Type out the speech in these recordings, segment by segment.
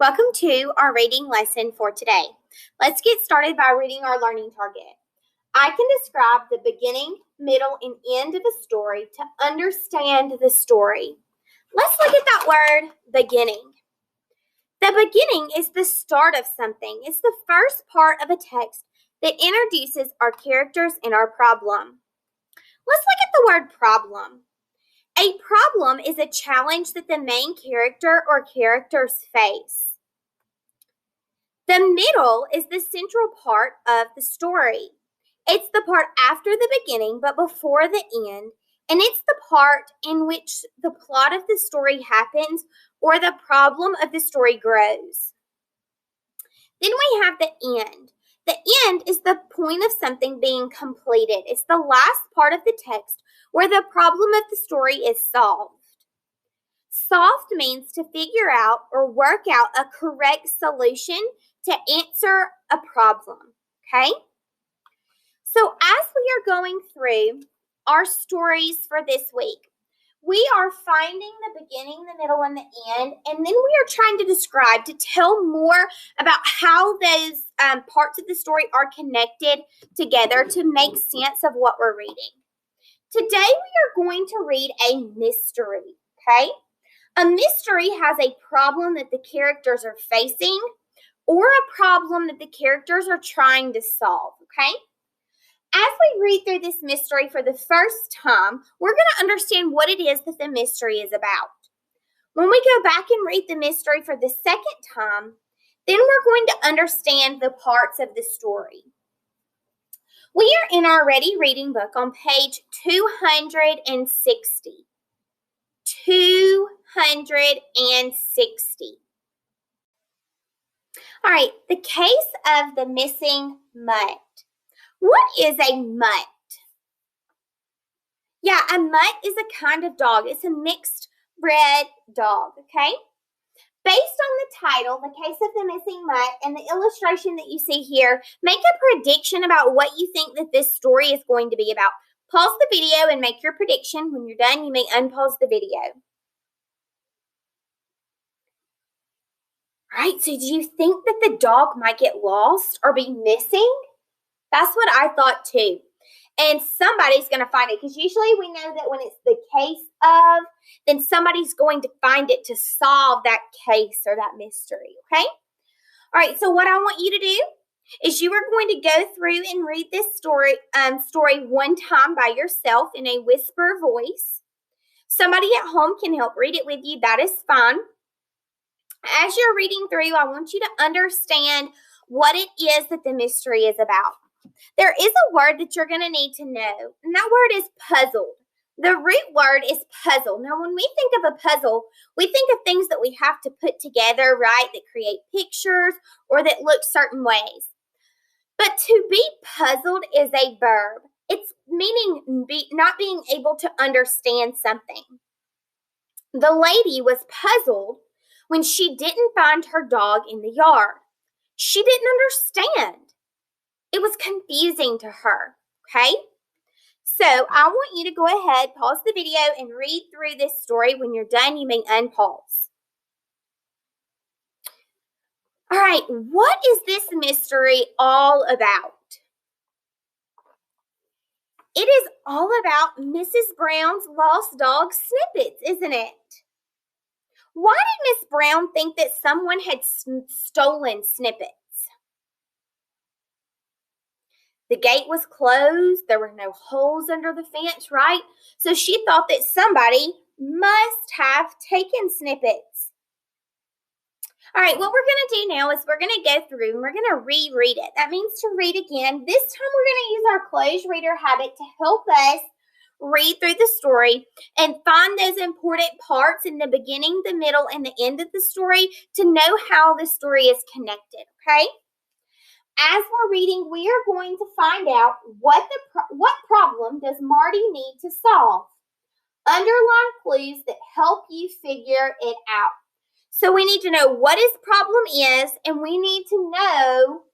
Welcome to our reading lesson for today. Let's get started by reading our learning target. I can describe the beginning, middle, and end of a story to understand the story. Let's look at that word, beginning. The beginning is the start of something. It's the first part of a text that introduces our characters and our problem. Let's look at the word problem. A problem is a challenge that the main character or characters face. The middle is the central part of the story. It's the part after the beginning but before the end, and it's the part in which the plot of the story happens or the problem of the story grows. Then we have the end. The end is the point of something being completed. It's the last part of the text where the problem of the story is solved. Solved means to figure out or work out a correct solution to answer a problem, okay? So as we are going through our stories for this week, we are finding the beginning, the middle, and the end, and then we are trying to describe, to tell more about how those parts of the story are connected together to make sense of what we're reading. Today we are going to read a mystery, okay? A mystery has a problem that the characters are facing or a problem that the characters are trying to solve, okay? As we read through this mystery for the first time, we're going to understand what it is that the mystery is about. When we go back and read the mystery for the second time, then we're going to understand the parts of the story. We are in our Ready Reading book on page 260. 260. All right, the case of the missing mutt. What is a mutt? Yeah, a mutt is a kind of dog. It's a mixed bred dog, okay? Based on the title, The Case of the Missing Mutt, and the illustration that you see here, make a prediction about what you think that this story is going to be about. Pause the video and make your prediction. When you're done, you may unpause the video. All right, so do you think that the dog might get lost or be missing? That's what I thought too. And somebody's going to find it, because usually we know that when it's the case of, then somebody's going to find it to solve that case or that mystery, okay? All right, so what I want you to do is you are going to go through and read this story one time by yourself in a whisper voice. Somebody at home can help read it with you. That is fine. As you're reading through, I want you to understand what it is that the mystery is about. There is a word that you're going to need to know, and that word is puzzled. The root word is puzzle. Now, when we think of a puzzle, we think of things that we have to put together, right, that create pictures or that look certain ways. But to be puzzled is a verb. It's meaning not being able to understand something. The lady was puzzled when she didn't find her dog in the yard. She didn't understand. It was confusing to her, okay? So I want you to go ahead, pause the video, and read through this story. When you're done, you may unpause. All right, what is this mystery all about? It is all about Mrs. Brown's lost dog Snippets, isn't it? Why did Miss Brown think that someone had stolen Snippets? The gate was closed. There were no holes under the fence, right? So she thought that somebody must have taken Snippets. All right, what we're going to do now is we're going to go through and we're going to reread it. That means to read again. This time we're going to use our closed reader habit to help us read through the story and find those important parts in the beginning, the middle, and the end of the story to know how the story is connected, okay? As we're reading, we are going to find out what problem does Marty need to solve. Underline clues that help you figure it out. So we need to know what his problem is, and we need to know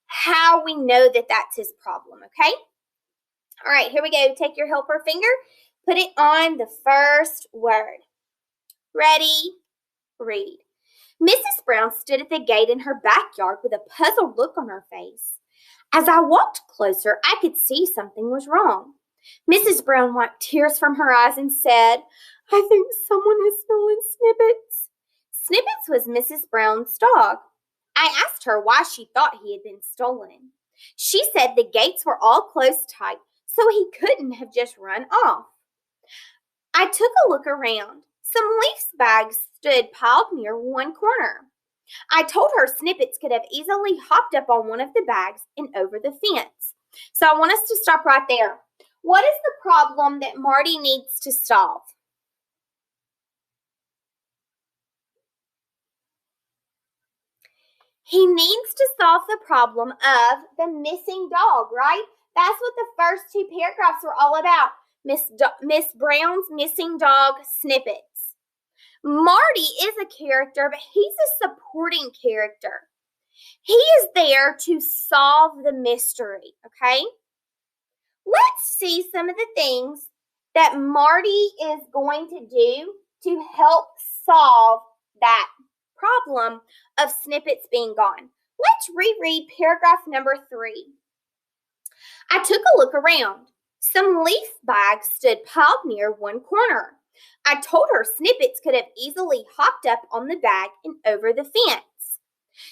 how we know that that's his problem, okay? All right, here we go. Take your helper finger, put it on the first word. Ready, read. Mrs. Brown stood at the gate in her backyard with a puzzled look on her face. As I walked closer, I could see something was wrong. Mrs. Brown wiped tears from her eyes and said, "I think someone has stolen Snippets." Snippets was Mrs. Brown's dog. I asked her why she thought he had been stolen. She said the gates were all closed tight, so he couldn't have just run off. I took a look around. Some leaf bags stood piled near one corner. I told her Snippets could have easily hopped up on one of the bags and over the fence. So I want us to stop right there. What is the problem that Marty needs to solve? He needs to solve the problem of the missing dog, right? That's what the first two paragraphs were all about. Miss Brown's missing dog, Snippets. Marty is a character, but he's a supporting character. He is there to solve the mystery, okay? Let's see some of the things that Marty is going to do to help solve that problem of Snippets being gone. Let's reread paragraph number 3. I took a look around. Some leaf bags stood piled near one corner. I told her Snippets could have easily hopped up on the bag and over the fence.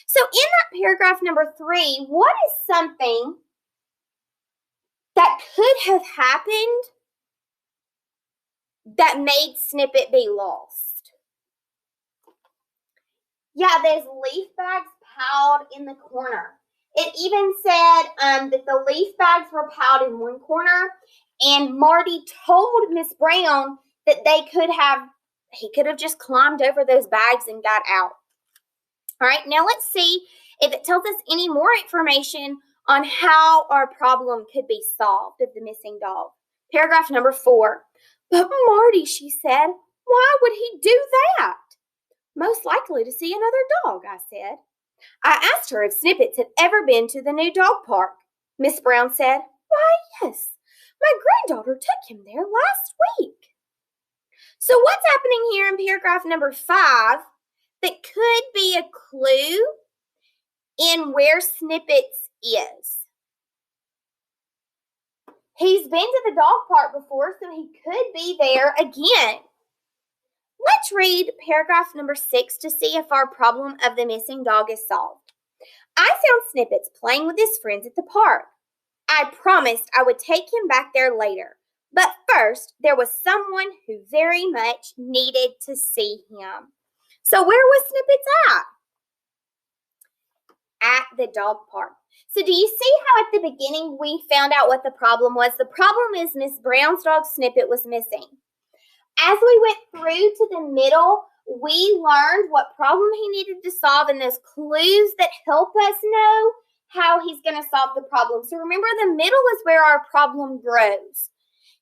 So in that paragraph number 3, what is something that could have happened that made Snippet be lost? Yeah, there's leaf bags piled in the corner. It even said that the leaf bags were piled in one corner, and Marty told Miss Brown that he could have just climbed over those bags and got out. All right, now let's see if it tells us any more information on how our problem could be solved of the missing dog. Paragraph number 4. But Marty, she said, why would he do that? Most likely to see another dog, I said. I asked her if Snippets had ever been to the new dog park. Miss Brown said, why, yes. My granddaughter took him there last week. So what's happening here in paragraph number 5 that could be a clue in where Snippets is? He's been to the dog park before, so he could be there again. Let's read paragraph number 6 to see if our problem of the missing dog is solved. I found Snippets playing with his friends at the park. I promised I would take him back there later. But first, there was someone who very much needed to see him. So where was Snippets at? At the dog park. So do you see how at the beginning we found out what the problem was? The problem is Miss Brown's dog Snippet was missing. As we went through to the middle, we learned what problem he needed to solve and those clues that help us know how he's going to solve the problem. So remember, the middle is where our problem grows.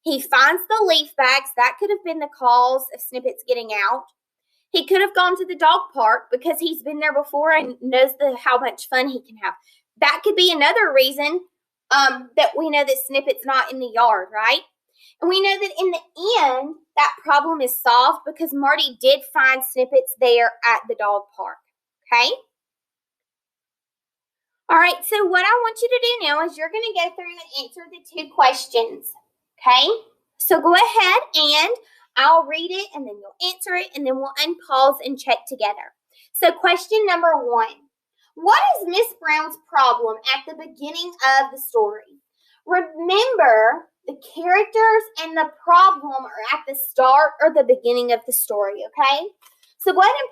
He finds the leaf bags. That could have been the cause of Snippets getting out. He could have gone to the dog park because he's been there before and knows how much fun he can have. That could be another reason that we know that Snippet's not in the yard, right? And we know that in the end, that problem is solved because Marty did find Snippets there at the dog park, okay? All right, so what I want you to do now is you're going to go through and answer the 2 questions, okay? So go ahead and I'll read it and then you'll answer it and then we'll unpause and check together. So question number 1. What is Miss Brown's problem at the beginning of the story? Remember, the characters and the problem are at the start or the beginning of the story, okay? So go ahead and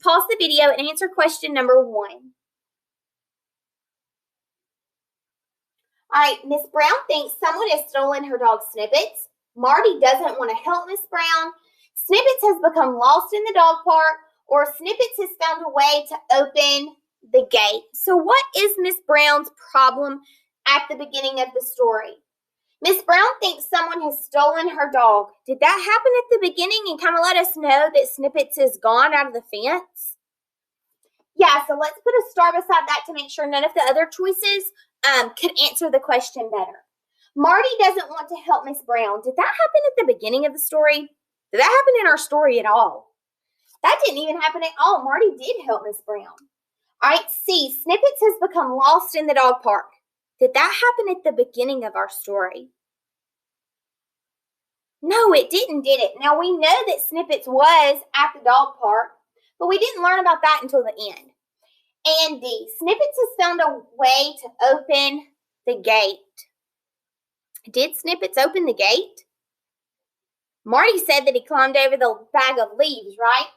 pause the video and answer question number 1. All right, Miss Brown thinks someone has stolen her dog Snippets. Marty doesn't want to help Miss Brown. Snippets has become lost in the dog park, or Snippets has found a way to open the gate. So what is Miss Brown's problem at the beginning of the story? Miss Brown thinks someone has stolen her dog. Did that happen at the beginning and kind of let us know that Snippets is gone out of the fence? Yeah, so let's put a star beside that to make sure none of the other choices could answer the question better. Marty doesn't want to help Miss Brown. Did that happen at the beginning of the story? Did that happen in our story at all? That didn't even happen at all. Marty did help Miss Brown. All right, C, Snippets has become lost in the dog park. Did that happen at the beginning of our story? No, it didn't, did it? Now, we know that Snippets was at the dog park, but we didn't learn about that until the end. And D, Snippets has found a way to open the gate. Did Snippets open the gate? Marty said that he climbed over the bag of leaves, right?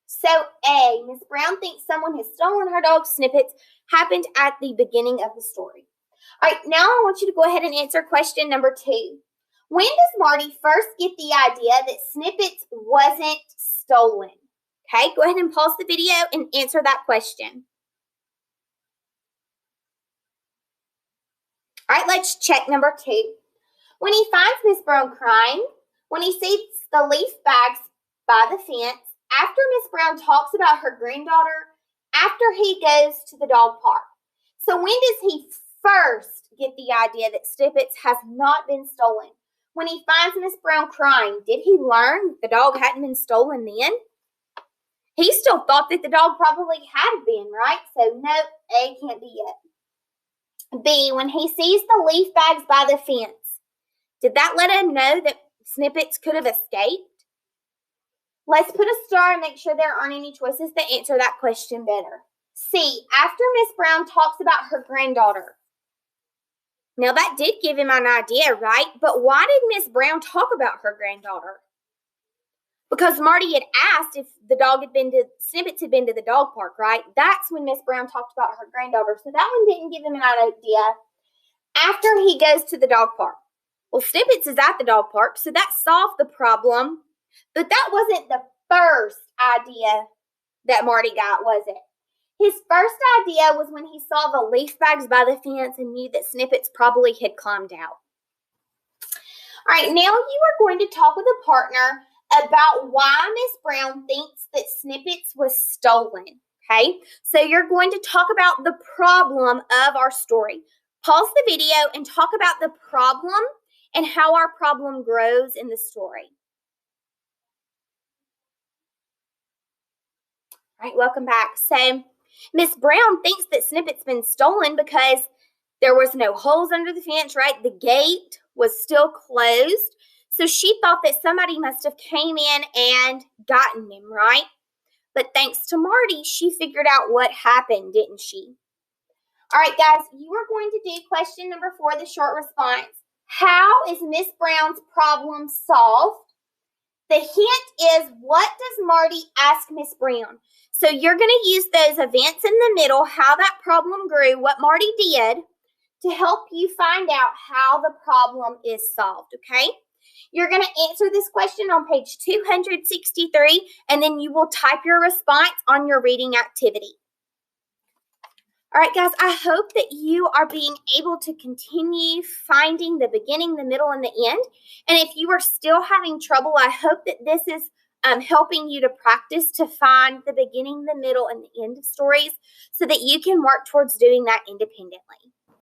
So A, Miss Brown thinks someone has stolen her dog Snippets happened at the beginning of the story. All right, now I want you to go ahead and answer question number 2. When does Marty first get the idea that Snippets wasn't stolen? Okay, go ahead and pause the video and answer that question. All right, let's check number 2. When he finds Miss Brown crying, when he sees the leaf bags by the fence, after Miss Brown talks about her granddaughter, after he goes to the dog park. So when does he first get the idea that Snippets has not been stolen? When he finds Miss Brown crying, did he learn the dog hadn't been stolen then? He still thought that the dog probably had been, right? So no, A can't be it. B, when he sees the leaf bags by the fence, did that let him know that Snippets could have escaped? Let's put a star and make sure there aren't any choices that answer that question better. C, after Miss Brown talks about her granddaughter. Now that did give him an idea, right? But why did Miss Brown talk about her granddaughter? Because Marty had asked if the dog had been to, Snippets had been to the dog park, right? That's when Miss Brown talked about her granddaughter. So that one didn't give him an idea. After he goes to the dog park. Well, Snippets is at the dog park, so that solved the problem. But that wasn't the first idea that Marty got, was it? His first idea was when he saw the leaf bags by the fence and knew that Snippets probably had climbed out. All right, now you are going to talk with a partner about why Miss Brown thinks that Snippets was stolen, okay? So you're going to talk about the problem of our story. Pause the video and talk about the problem and how our problem grows in the story. All right, welcome back. So Miss Brown thinks that Snippet's been stolen because there was no holes under the fence, right? The gate was still closed. So she thought that somebody must have came in and gotten him, right? But thanks to Marty, she figured out what happened, didn't she? All right, guys, you are going to do question number 4, the short response. How is Miss Brown's problem solved? The hint is, what does Marty ask Miss Brown? So you're going to use those events in the middle, how that problem grew, what Marty did, to help you find out how the problem is solved, okay? You're going to answer this question on page 263, and then you will type your response on your reading activity. All right, guys, I hope that you are being able to continue finding the beginning, the middle, and the end. And if you are still having trouble, I hope that this is helping you to practice to find the beginning, the middle, and the end of stories so that you can work towards doing that independently.